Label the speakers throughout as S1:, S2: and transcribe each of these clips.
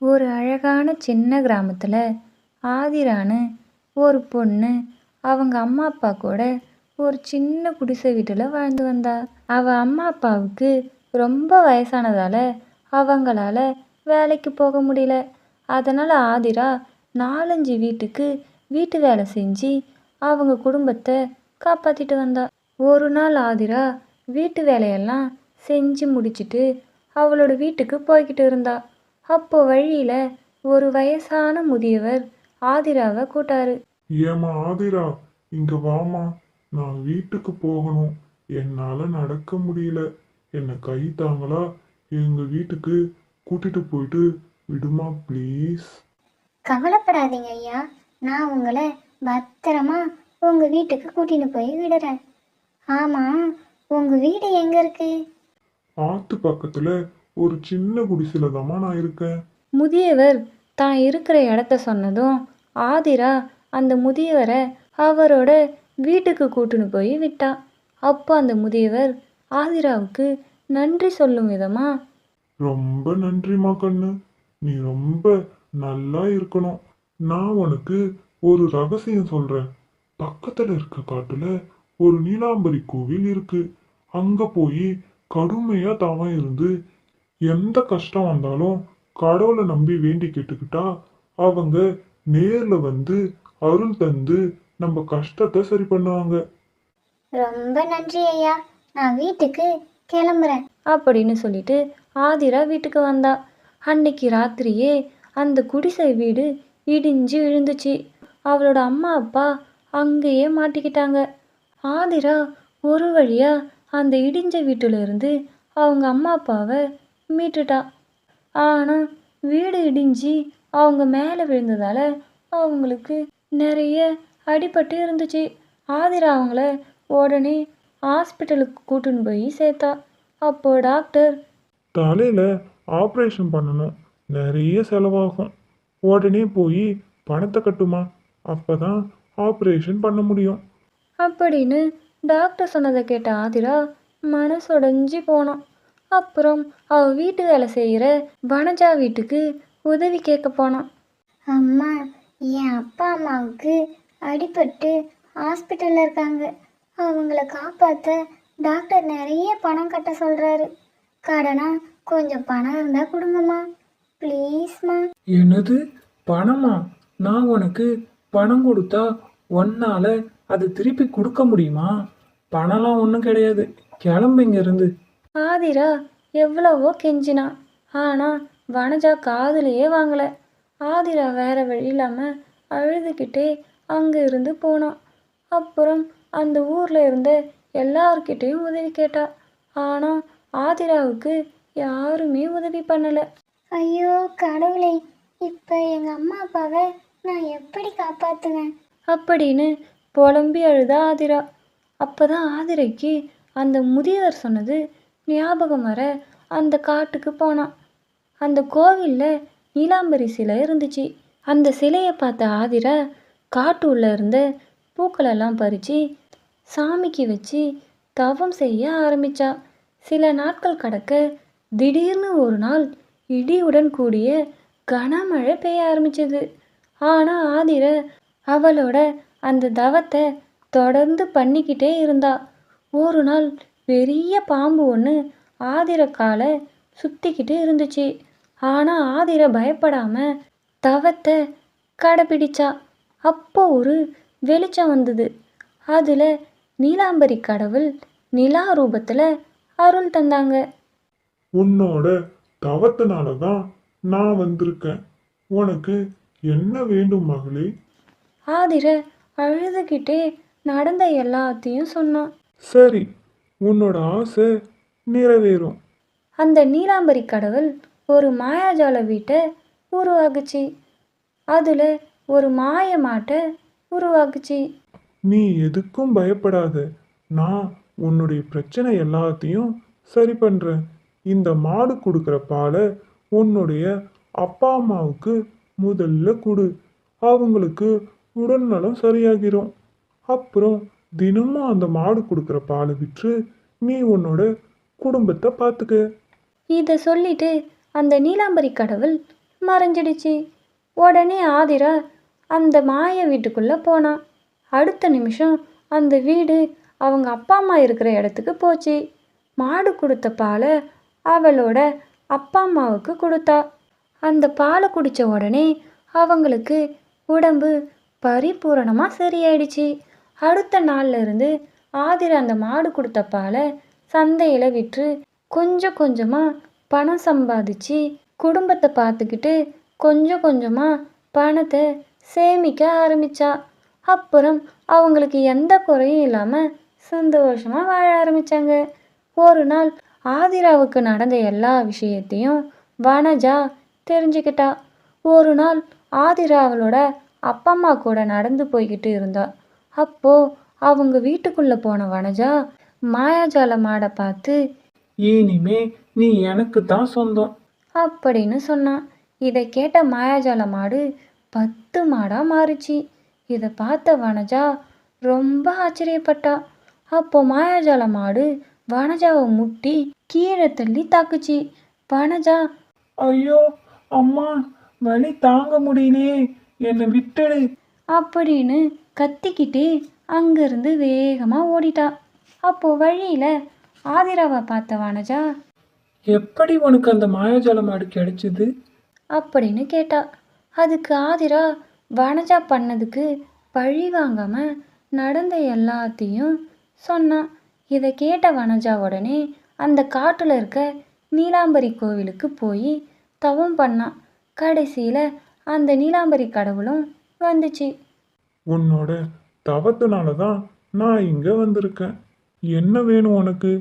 S1: ஒரு அழகான சின்ன கிராமத்தில் ஆதிரான்னு ஒரு பொண்ணு அவங்க அம்மா அப்பா கூட ஒரு சின்ன குடிசை வீட்டில் வாழ்ந்து வந்தா. அவள் அம்மா அப்பாவுக்கு ரொம்ப வயசானதால் அவங்களால வேலைக்கு போக முடியல. அதனால் ஆதிரா 4-5 வீட்டுக்கு வீட்டு வேலை செஞ்சு அவங்க குடும்பத்தை காப்பாற்றிட்டு வந்தா. ஒரு நாள் ஆதிரா வீட்டு வேலையெல்லாம் செஞ்சு முடிச்சிட்டு அவளோட வீட்டுக்கு போய்கிட்டு இருந்தா. அப்போ வழியில ஒரு வயசான முதியவர் ஆதிராவை கூட்டாரு.
S2: ஏமா ஆதிரா, இங்க வாமா. நான் வீட்டுக்கு போகணும். என்னால நடக்க முடியல. என்ன கை தாங்களா? எங்க வீட்டுக்கு கூட்டிட்டு போயிட்டு விடுமா ப்ளீஸ்.
S3: கவலைப்படாதீங்க ஐயா, நான் உங்களை பத்திரமா உங்க வீட்டுக்கு கூட்டின்னு போய் விடுறேன். ஆமா, உங்க வீடு எங்க இருக்கு?
S2: ஆத்து பக்கத்துல ஒரு சின்ன குடிசையில தாம்மா நான் இருக்கேன்.
S1: முதியவர் தான் இருக்கிற இடத்த சொன்னதும் ஆதிரா அந்த முதியவரை அவரோட வீட்டுக்கு கூட்டின்னு போய் விட்டா. அப்போ அந்த முதியவர் ஆதிராவுக்கு நன்றி சொல்லும் விதமா,
S2: ரொம்ப நன்றிமா கண்ணு. நீ ரொம்ப நல்லா இருக்கணும். நான் உனக்கு ஒரு ரகசியம் சொல்றேன். பக்கத்துல இருக்க காட்டுல ஒரு நீலாம்பரி கோவில் இருக்கு. அங்க போய் கடுமையா தவம் இருந்து எந்த கஷ்டம் வந்தாலும் கடவுளை நம்பி வேண்டி கேட்டுக்கிட்டா அவங்க நேர்ல வந்து அருள் தந்து நம்ம கஷ்டத்தை சரி பண்ணுவாங்க.
S3: ரொம்ப நன்றி ஐயா, நான் வீட்டுக்கு கிளம்புறேன்
S1: அப்படின்னு சொல்லிட்டு ஆதிரா வீட்டுக்கு வந்தா. அன்னைக்கு ராத்திரியே அந்த குடிசை வீடு இடிஞ்சு விழுந்துச்சு. அவளோட அம்மா அப்பா அங்கேயே மாட்டிக்கிட்டாங்க. ஆதிரா ஒரு வழியா அந்த இடிஞ்ச வீட்டுல இருந்து அவங்க அம்மா அப்பாவை மீட்டுட்டா. ஆனால் வீடு இடிஞ்சு அவங்க மேலே விழுந்ததால் அவங்களுக்கு நிறைய அடிபட்டு இருந்துச்சு. ஆதிரா அவங்கள உடனே ஹாஸ்பிட்டலுக்கு கூட்டின்னு போய் சேர்த்தா. அப்போ டாக்டர்,
S2: தலையில ஆப்ரேஷன் பண்ணணும், நிறைய செலவாகும். உடனே போய் பணத்தை கட்டுமா, அப்பதான் ஆப்ரேஷன் பண்ண முடியும்
S1: அப்படின்னு டாக்டர் சொன்னதை கேட்ட ஆதிரா மனசுடைஞ்சு போனான். அப்புறம் அவ வீட்டு வேலை செய்கிற வனஜா வீட்டுக்கு உதவி கேட்க போனான்.
S3: அம்மா, என் அப்பா அம்மாவுக்கு அடிபட்டு ஹாஸ்பிட்டலில் இருக்காங்க. அவங்கள காப்பாற்ற டாக்டர் நிறைய பணம் கட்ட சொல்கிறாரு. கடனா கொஞ்சம் பணம் இருந்தால் கொடுங்கம்மா, ப்ளீஸ்மா.
S4: என்னது, பணமா? நான் உனக்கு பணம் கொடுத்தா உன்னால அது திருப்பி கொடுக்க முடியுமா? பணம்லாம் ஒன்றும் கிடையாது, கிளம்பு இங்க இருந்து.
S1: ஆதிரா எவ்வளவோ கெஞ்சினா. ஆனால் வனஜா காதுலையே வாங்கலை. ஆதிரா வேற வழி இல்லாமல் அழுதுகிட்டே அங்கே இருந்து போனான். அப்புறம் அந்த ஊரில் இருந்த எல்லார்கிட்டையும் உதவி கேட்டா. ஆனால் ஆதிராவுக்கு யாருமே உதவி பண்ணலை.
S3: ஐயோ கடவுளே, இப்போ எங்கள் அம்மா அப்பாவை நான் எப்படி காப்பாற்றுவேன்?
S1: அப்படின்னு புலம்பி அழுதா ஆதிரா. அப்போதான் ஆதிரைக்கு அந்த முதியவர் சொன்னது ஞாபகம் வர அந்த காட்டுக்கு போனான். அந்த கோவிலில் நீலாம்பரி சிலை இருந்துச்சு. அந்த சிலையை பார்த்த ஆதிரா காட்டு உள்ள இருந்த பூக்களெல்லாம் பறித்து சாமிக்கு வச்சு தவம் செய்ய ஆரம்பித்தா. சில நாட்கள் கடக்க திடீர்னு ஒரு நாள் இடியுடன் கூடிய கனமழை பெய்ய ஆரம்பிச்சது. ஆனால் ஆதிரை அவளோட அந்த தவத்தை தொடர்ந்து பண்ணிக்கிட்டே இருந்தா. ஒரு நாள் பெரிய பாம்பு ஒன்று ஆதிரை காலை சுற்றிக்கிட்டு இருந்துச்சு. ஆனால் ஆதிரை பயப்படாம தவத்தை கடைப்பிடிச்சா. அப்போ ஒரு வெளிச்சம் வந்தது. அதில் நீலாம்பரி கடவுள் நிலா ரூபத்தில் அருள் தந்தாங்க.
S2: உன்னோட தவத்தினால தான் நான் வந்திருக்கேன். உனக்கு என்ன வேண்டும் மகளே?
S1: ஆதிரை அழுதுகிட்டே நடந்த எல்லாத்தையும் சொன்னான்.
S2: சரி, உன்னோட ஆசை நிறைவேறும்.
S1: அந்த நீலாம்பரி கடவுள் ஒரு மாயாஜால வீட்டை உருவாக்குச்சு. அதில் ஒரு மாய மாட்டை உருவாக்குச்சு.
S2: நீ எதுக்கும் பயப்படாத. நான் உன்னுடைய பிரச்சனை எல்லாத்தையும் சரி பண்றேன். இந்த மாடு கொடுக்குற பாலை உன்னுடைய அப்பா அம்மாவுக்கு முதல்ல கொடு. அவங்களுக்கு உடல்நலம் சரியாகிரும். அப்புறம் தினமும் அந்த மாடு கொடுக்குற பாலை விற்று நீ உன்னோட குடும்பத்தை பார்த்துக்க.
S1: இதை சொல்லிட்டு அந்த நீலாம்பரி கடவுள் மறைஞ்சிடுச்சு. உடனே ஆதிரா அந்த மாய வீட்டுக்குள்ளே போனான். அடுத்த நிமிஷம் அந்த வீடு அவங்க அப்பா அம்மா இருக்கிற இடத்துக்கு போச்சு. மாடு கொடுத்த பாலை அவளோட அப்பா அம்மாவுக்கு கொடுத்தா. அந்த பாலை குடித்த உடனே அவங்களுக்கு உடம்பு பரிபூரணமாக சரியாயிடுச்சு. அடுத்த நாள்ல இருந்து ஆதிரா அந்த மாடு கொடுத்த பாலை சந்தையில் விற்று கொஞ்சம் கொஞ்சமாக பணம் சம்பாதிச்சு குடும்பத்தை பார்த்துக்கிட்டு கொஞ்சம் கொஞ்சமாக பணத்தை சேமிக்க ஆரம்பிச்சா. அப்புறம் அவங்களுக்கு எந்த குறையும் இல்லாமல் சந்தோஷமாக வாழ ஆரம்பித்தாங்க. ஒரு நாள் ஆதிராவுக்கு நடந்த எல்லா விஷயத்தையும் வனஜா தெரிஞ்சுக்கிட்டா. ஒரு நாள் ஆதிரா அவளோட அப்பா அம்மா கூட நடந்து போய்கிட்டு இருந்தா. அப்போது அவங்க வீட்டுக்குள்ளே போன வனஜா மாயாஜால மாடை பார்த்து
S4: இனிமே நீ எனக்கு தான் சொந்தம்.
S1: அப்படின்னு சொன்னான். இதை கேட்ட மாயாஜால மாடு 10 மாடாக மாறிச்சு. இதை பார்த்த வனஜா ரொம்ப ஆச்சரியப்பட்டா. அப்போ மாயாஜால மாடு வனஜாவை முட்டி கீழே தள்ளி தாக்குச்சு. வனஜா
S4: ஐயோ அம்மா, வலி தாங்க முடியலையே, என்னை விட்டுடு.
S1: அப்படின்னு கத்திக்கிட்டே அங்கேருந்து வேகமாக ஓடிட்டா. அப்போ வழியில் ஆதிராவை பார்த்த வனஜா
S4: எப்படி உனக்கு அந்த மாயாஜால மாடு கிடைச்சது?
S1: அப்படின்னு கேட்டா. அதுக்கு ஆதிரா வனஜா பண்ணதுக்கு பழி வாங்காம நடந்த எல்லாத்தையும் சொன்னான். இதை கேட்ட வனஜா உடனே அந்த காட்டில் இருக்க நீலாம்பரி கோவிலுக்கு போய் தவம் பண்ணான். கடைசியில் அந்த நீலாம்பரி கடவுளும் வந்துச்சு.
S2: உன்னோட தவத்தினால தான் நான் இங்க வந்திருக்கேன். என்ன வேணும் உனக்கு?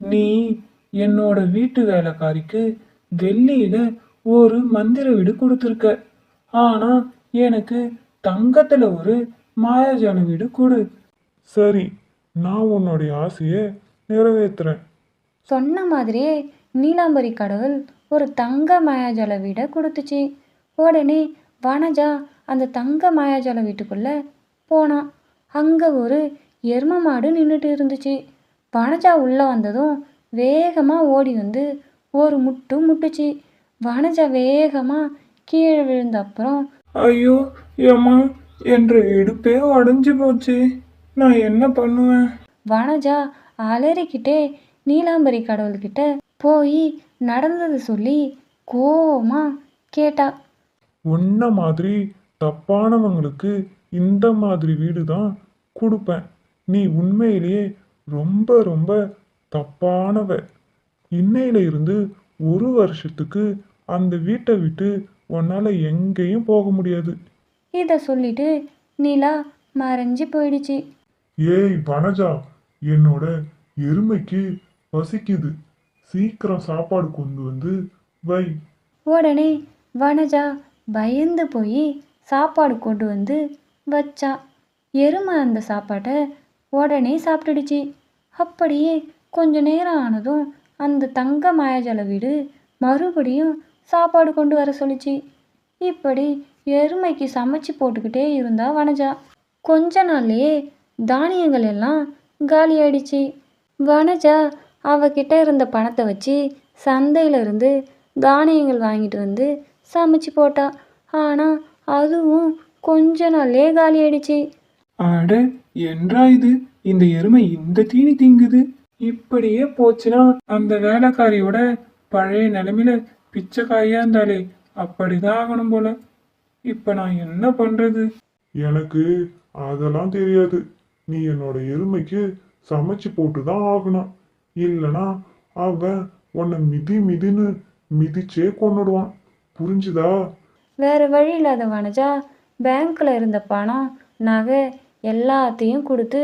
S4: நீ என்னோட வீட்டு வேலைக்காரிக்கு வெள்ளியில ஒரு மந்திர வீடு கொடுத்துருக்க. ஆனா எனக்கு தங்கத்துல ஒரு மாயாஜால வீடு கொடு.
S2: சரி, நான் உன்னுடைய ஆசையை நிறைவேற்றுறேன்.
S1: சொன்ன மாதிரியே நீலாம்பரி கடவுள் ஒரு தங்க மாயாஜால வீடை கொடுத்துச்சு. உடனே வனஜா அந்த தங்க மாயாஜால வீட்டுக்குள்ளே போனான். அங்கே ஒரு எரும மாடு நின்றுட்டு இருந்துச்சு. வனஜா உள்ளே வந்ததும் வேகமாக ஓடி வந்து ஒரு முட்டு முட்டுச்சு. வனஜா வேகமாக கீழே விழுந்த அப்புறம்
S4: ஐயோ ஏம்மா, என்ற இடுப்பே உடஞ்சி போச்சு, நான் என்ன பண்ணுவேன்?
S1: வனஜா அலறிக்கிட்டே நீலாம்பரி கடவுள்கிட்ட போய் நடந்ததை சொல்லி கோவமா கேட்டா.
S2: உன்ன மாதிரி தப்பானவங்களுக்கு இந்த மாதிரி வீடு தான் கொடுப்பேன். நீ உண்மையிலேயே ரொம்ப ரொம்ப தப்பானவ. இன்னையில இருந்து 1 வருஷத்துக்கு அந்த வீட்டை விட்டு உன்னால எங்கேயும் போக முடியாது.
S1: இதை சொல்லிட்டு நீலா மறைஞ்சு போயிடுச்சு.
S2: ஏய் வனஜா, என்னோட எருமைக்கு பசிக்குது, சீக்கிரம் சாப்பாடு கொண்டு வந்து வை.
S1: உடனே வனஜா பயந்து போய் சாப்பாடு கொண்டு வந்து வச்சா. எருமை அந்த சாப்பாட்டை உடனே சாப்பிட்டுடுச்சு. அப்படியே கொஞ்ச நேரம் ஆனதும் அந்த தங்க மாயாஜால வீடு மறுபடியும் சாப்பாடு கொண்டு வர சொல்லிச்சு. இப்படி எருமைக்கு சமைச்சு போட்டுக்கிட்டே இருந்தா வனஜா. கொஞ்ச நாள்லயே தானியங்கள் எல்லாம் காலியாயிடுச்சு. வனஜா அவகிட்ட இருந்த பணத்தை வச்சு சந்தையில இருந்து தானியங்கள் வாங்கிட்டு வந்து சமைச்சு போட்டா. ஆனால் அதுவும் கொஞ்ச நாள்லயே காலியாயிடுச்சு.
S4: அட, என்றா இது, இந்த எருமை இந்த தீனி திங்குது. இப்படியே போச்சுன்னா அந்த வேலைக்காரியோட பழைய நிலைமையில பிச்சைக்காரியா இருந்தாலே அப்படிதான் ஆகணும் போல. இப்ப நான் என்ன பண்றது?
S2: எனக்கு அதெல்லாம் தெரியாது. நீ என்னோட எருமைக்கு சமைச்சு போட்டு தான் ஆகணும். இல்லைனா அவன் உன்னை மிதி மிதின்னு மிதிச்சே கொன்னுடுவான். புரிஞ்சுதா?
S1: வேற வழி இல்லாத வனஜா பேங்க்ல இருந்த பணம் நகை எல்லாத்தையும் கொடுத்து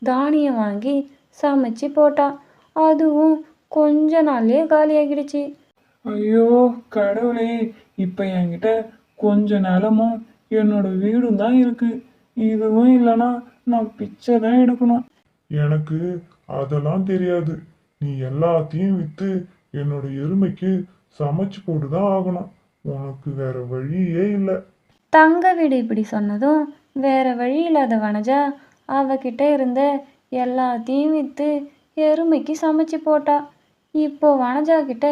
S1: தானியம் வாங்கி சமைச்சு போட்டா. அதுவும் கொஞ்ச நாள்லயே காலியாகிடுச்சு.
S4: ஐயோ கடவுளே, இப்ப என்கிட்ட கொஞ்ச நிலமும் என்னோட வீடும் தான் இருக்கு. இதுவும் இல்லைன்னா நான் பிச்சை தான் எடுக்கணும்.
S2: எனக்கு அதெல்லாம் தெரியாது. நீ எல்லாத்தையும் வித்து என்னோட எருமைக்கு சமைச்சு போட்டு தான் ஆகணும். உனக்கு வேற வழியே இல்லை.
S1: தங்க வீடு இப்படி சொன்னதும் வேற வழி இல்லாத வனஜா அவகிட்ட இருந்த எல்லாத்தையும் விற்று எருமைக்கு சமைச்சு போட்டா. இப்போ வனஜா கிட்ட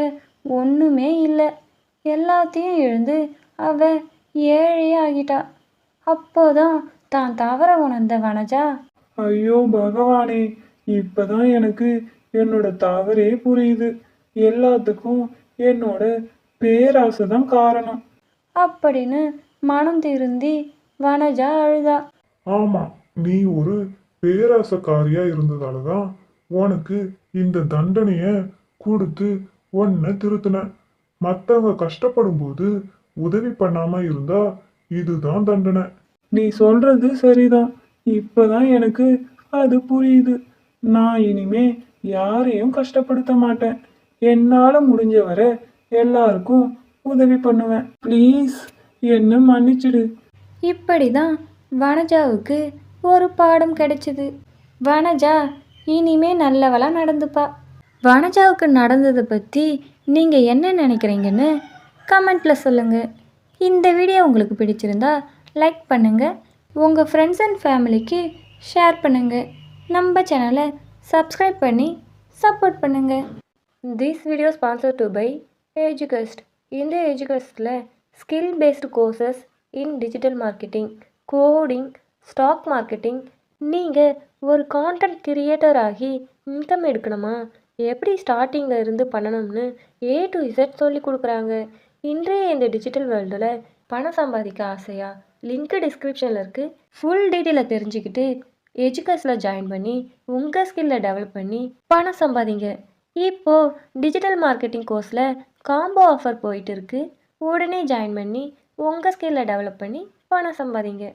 S1: ஒன்றுமே இல்லை. எல்லாத்தையும் இழந்து அவ ஏழையே ஆகிட்டா. அப்போதான் தான் தவற உணர்ந்த வனஜா,
S4: ஐயோ பகவானே, இப்பதான் எனக்கு என்னோட தவறே புரியுது. எல்லாத்துக்கும் என்னோட பேராசை தான் காரணம்.
S1: அப்படின்னு மனம் திருந்தி வனஜா அழுதா.
S2: ஆமா, நீ ஒரு பேராசக்காரியா இருந்ததால தான் உனக்கு இந்த தண்டனைய கொடுத்து உன்னை திருத்தின. மத்தவங்க கஷ்டப்படும் போது உதவி பண்ணாம இருந்தா இதுதான் தண்டனை.
S4: நீ சொல்றது சரிதான். இப்பதான் எனக்கு அது புரியுது. நான் இனிமே யாரையும் கஷ்டப்படுத்த மாட்டேன். என்னால முடிஞ்ச வரை எல்லாருக்கும் உதவி பண்ணுவேன். ப்ளீஸ் என்ன மன்னிச்சிடு.
S1: இப்படிதான் வனஜாவுக்கு ஒரு பாடம் கிடைச்சது. வனஜா இனிமே நல்லவளா நடந்துப்பா. வனஜாவுக்கு நடந்ததை பற்றி நீங்கள் என்ன நினைக்கிறீங்கன்னு கமெண்ட்டில் சொல்லுங்கள். இந்த வீடியோ உங்களுக்கு பிடிச்சிருந்தா லைக் பண்ணுங்கள், உங்கள் ஃப்ரெண்ட்ஸ் அண்ட் ஃபேமிலிக்கு ஷேர் பண்ணுங்கள், நம்ம சேனலை சப்ஸ்கிரைப் பண்ணி சப்போர்ட் பண்ணுங்கள். This video sponsored by Educast. இந்த எஜுகஸ்டில் skill based courses in digital marketing, coding, stock marketing. நீங்கள் ஒரு கான்டென்ட் கிரியேட்டர் ஆகி இன்கம் எடுக்கணுமா, எப்படி ஸ்டார்டிங்கில் இருந்து பண்ணணும்னு A to Z சொல்லி கொடுக்குறாங்க. இன்றைய இந்த டிஜிட்டல் வேர்ல்டில் பணம் சம்பாதிக்க ஆசையா? லிங்க் டிஸ்கிரிப்ஷனில் இருக்குது. ஃபுல் டீட்டெயிலை தெரிஞ்சுக்கிட்டு எஜுகஸில் ஜாயின் பண்ணி உங்கள் ஸ்கில்லை டெவலப் பண்ணி பணம் சம்பாதிங்க. இப்போது டிஜிட்டல் மார்க்கெட்டிங் கோர்ஸில் காம்போ ஆஃபர் போயிட்டு இருக்குது. உடனே ஜாயின் பண்ணி உங்கள் ஸ்கில்லை டெவலப் பண்ணி பணம் சம்பாதிங்க.